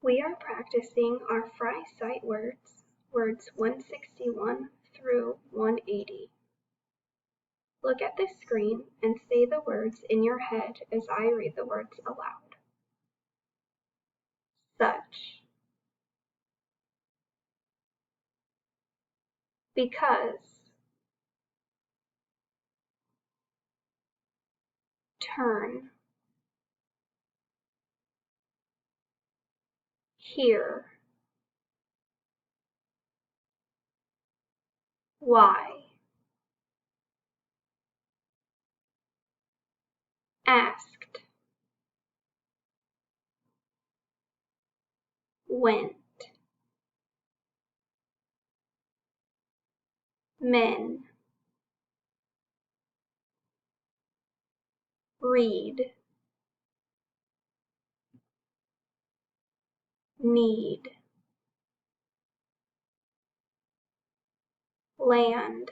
We are practicing our Fry sight words, words 161 through 180. Look at the screen and say the words in your head as I read the words aloud. Such. Because. Turn. Here. Why. Asked. Went. Men. Read. Need. Land.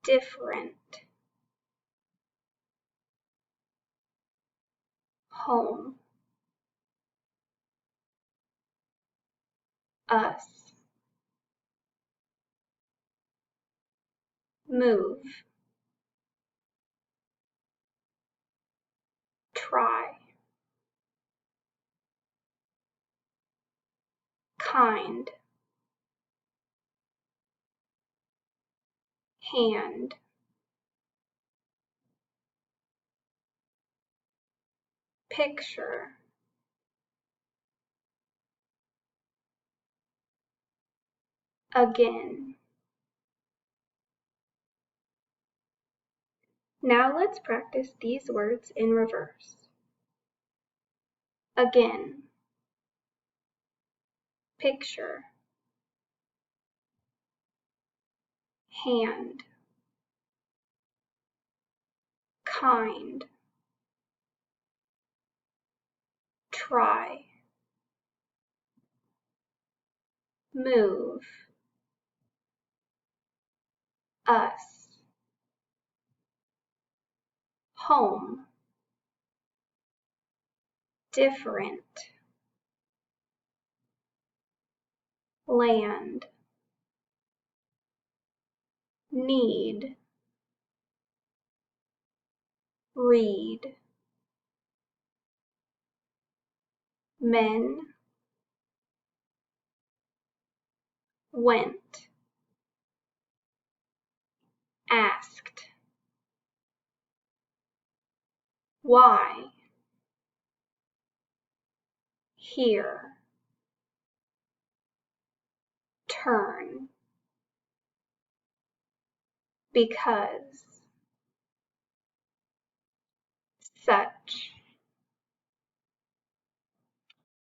Different. Home. Us. Move. Try. Kind. Hand. Picture. Again. Now let's practice these words in reverse. Again. Picture. Hand. Kind. Try. Move. Us. Home. Different. Land. Need. Read. Men. Went. Asked. Why. Here. Turn. Because. Such.